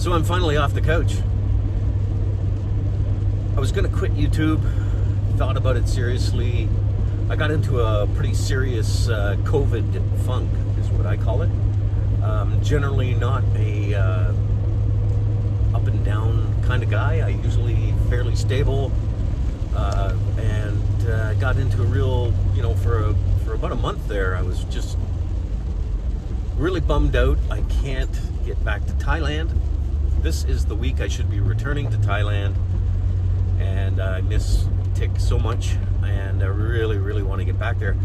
So I'm finally off the couch. I was gonna quit YouTube, thought about it seriously. I got into a pretty serious COVID funk, is what I call it. Generally not a up and down kind of guy. I usually fairly stable, and got into a real, for about a month there, I was just really bummed out. I can't get back to Thailand. This is the week I should be returning to Thailand, and I miss Tick so much, and I really want to get back there.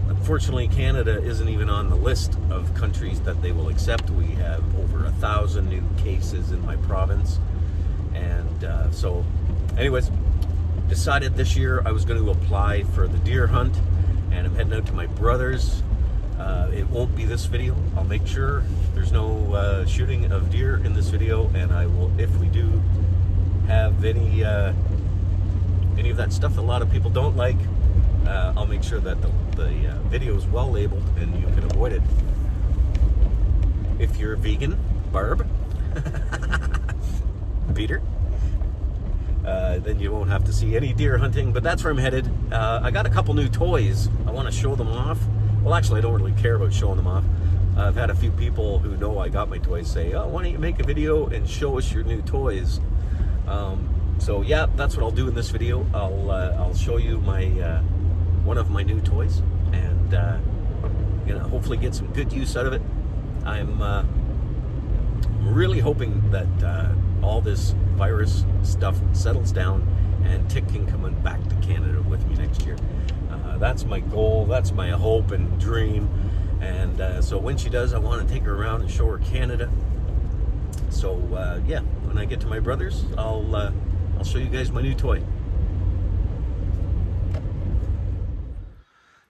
Unfortunately, Canada isn't even on the list of countries that they will accept. We have over 1,000 new cases in my province, and so anyways, decided this year I was going to apply for the deer hunt, and I'm heading out to my brother's. It won't be this video. I'll make sure there's no shooting of deer in this video, and I will, if we do have any of that stuff that a lot of people don't like, I'll make sure that the video is well labeled and you can avoid it. If you're a vegan, Barb, Peter, then you won't have to see any deer hunting, but that's where I'm headed. I got a couple new toys. I want to show them off. Well, actually, I don't really care about showing them off. I've had a few people who know I got my toys say, oh, why don't you make a video and show us your new toys? So yeah, that's what I'll do in this video. I'll show you my one of my new toys, and hopefully get some good use out of it. I'm really hoping that all this virus stuff settles down and Tick can come back to Canada with me next year. That's my goal, that's my hope and dream, and so when she does, I want to take her around and show her Canada. So yeah, when I get to my brother's, I'll show you guys my new toy.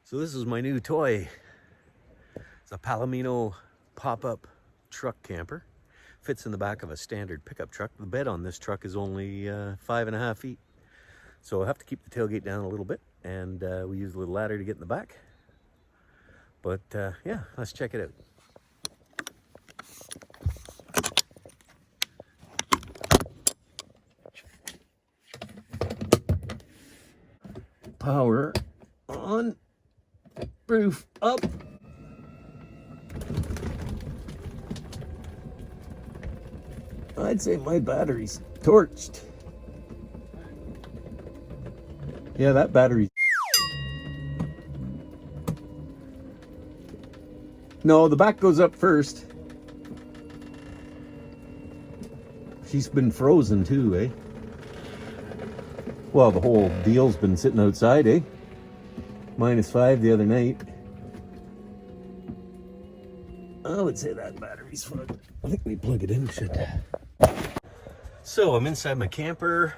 So this is my new toy. It's a Palomino pop-up truck camper. Fits in the back of a standard pickup truck. The bed on this truck is only 5.5 feet. So I have to keep the tailgate down a little bit, and we use a little ladder to get in the back. But yeah, let's check it out. Power on, roof up. I'd say my battery's torched. Yeah, that battery. No, the back goes up first. She's been frozen too, eh? Well, the whole deal's been sitting outside, eh? -5 the other night. I would say that battery's fucked. I think we plug it in, should. So I'm inside my camper.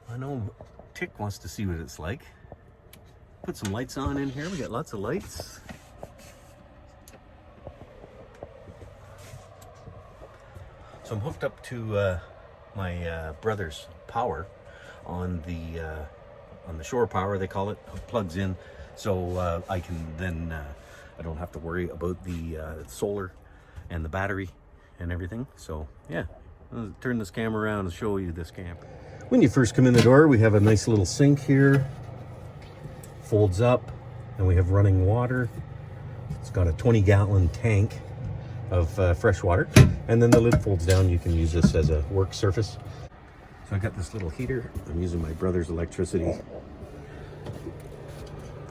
I know Tick wants to see what it's like. Put some lights on in here. We got lots of lights. So I'm hooked up to my brother's power on the shore power, they call it. It plugs in, so I can then I don't have to worry about the solar and the battery and everything. So yeah, I'll turn this camera around and show you this camp. When you first come in the door, we have a nice little sink here. Folds up, and we have running water. It's got a 20-gallon tank of fresh water, and then the lid folds down. You can use this as a work surface. So I got this little heater. I'm using my brother's electricity,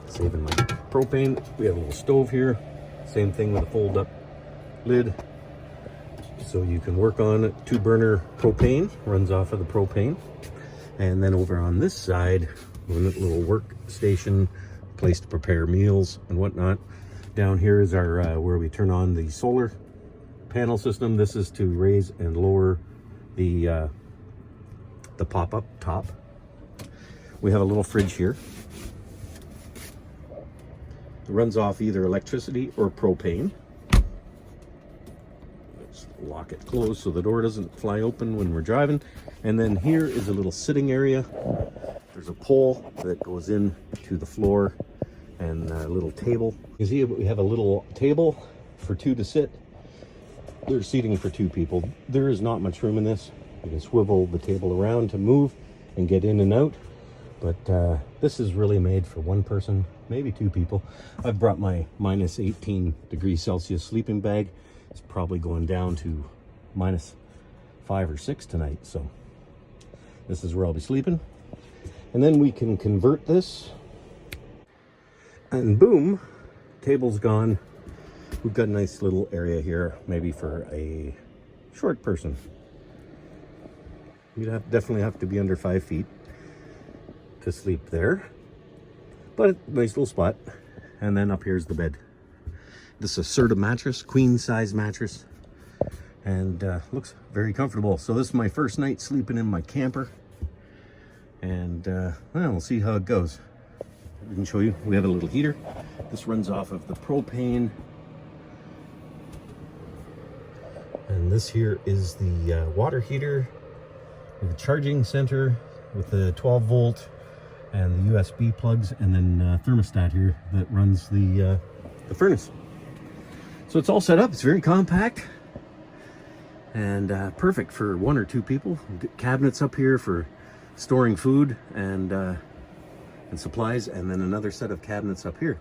saving my propane. We have a little stove here, same thing with a fold-up lid, so you can work on it. 2-burner propane, runs off of the propane. And then over on this side, a little workstation, place to prepare meals and whatnot. Down here is our where we turn on the solar panel system. This is to raise and lower the pop-up top. We have a little fridge here. It runs off either electricity or propane. Let's lock it closed so the door doesn't fly open when we're driving. And then here is a little sitting area. There's a pole that goes in to the floor and a little table. You see we have a little table for 2 to sit. There's seating for 2 people. There is not much room in this. You can swivel the table around to move and get in and out. But this is really made for 1 person, maybe 2 people. I've brought my minus 18 degrees Celsius sleeping bag. It's probably going down to minus 5 or 6 tonight. So this is where I'll be sleeping. And then we can convert this. And boom, table's gone. We've got a nice little area here, maybe for a short person. You'd definitely have to be under 5 feet to sleep there. But a nice little spot. And then up here's the bed. This is a Serta mattress, queen size mattress. And looks very comfortable. So this is my first night sleeping in my camper. And well, we'll see how it goes. We can show you, we have a little heater. This runs off of the propane. And this here is the water heater. We have a charging center with the 12 volt and the USB plugs, and then thermostat here that runs the furnace. So it's all set up. It's very compact and perfect for 1 or 2 people. Cabinets up here for storing food and supplies, and then another set of cabinets up here.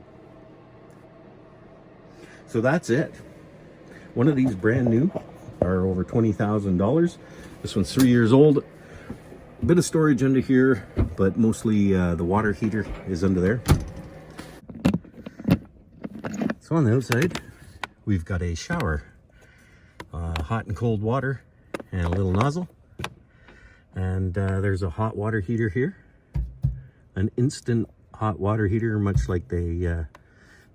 So that's it. One of these brand new are over $20,000. This one's 3 years old. A bit of storage under here, but mostly the water heater is under there. So on the outside, we've got a shower, hot and cold water, and a little nozzle. And there's a hot water heater here, an instant hot water heater, much like they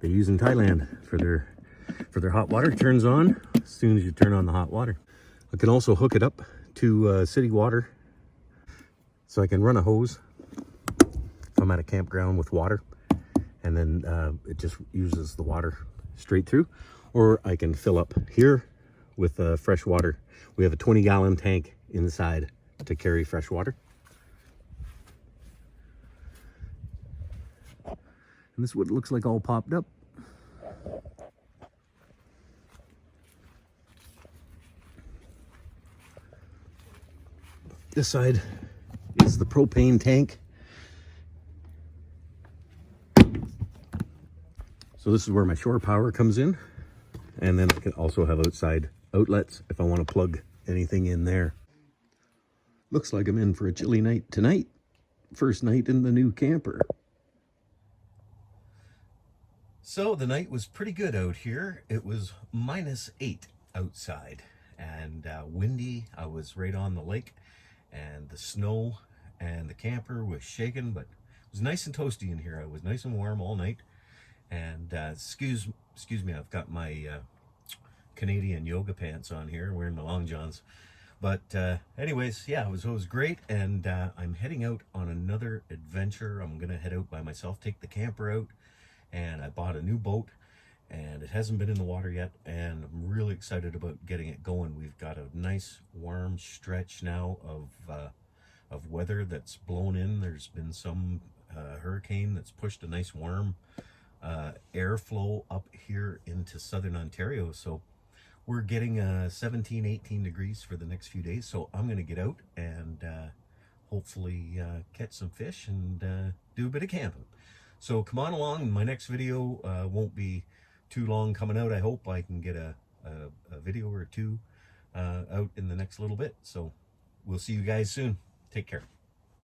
use in Thailand for their hot water. It turns on as soon as you turn on the hot water. I can also hook it up to city water, so I can run a hose if I'm at a campground with water, and then it just uses the water straight through. Or I can fill up here with fresh water. We have a 20-gallon tank inside to carry fresh water. And this is what it looks like all popped up. This side is the propane tank. So this is where my shore power comes in. And then I can also have outside outlets if I want to plug anything in there. Looks like I'm in for a chilly night tonight. First night in the new camper. So the night was pretty good out here. It was -8 outside and windy. I was right on the lake, and the snow and the camper was shaking, but it was nice and toasty in here. It was nice and warm all night. And excuse me, I've got my Canadian yoga pants on here, wearing my long johns. But anyways, yeah, it was great. And I'm heading out on another adventure. I'm gonna head out by myself, take the camper out. And I bought a new boat, and it hasn't been in the water yet, and I'm really excited about getting it going. We've got a nice warm stretch now of weather that's blown in. There's been some hurricane that's pushed a nice warm airflow up here into southern Ontario. So we're getting 17, 18 degrees for the next few days. So I'm going to get out and hopefully catch some fish and do a bit of camping. So come on along. My next video won't be too long coming out. I hope I can get a video or two out in the next little bit. So we'll see you guys soon. Take care.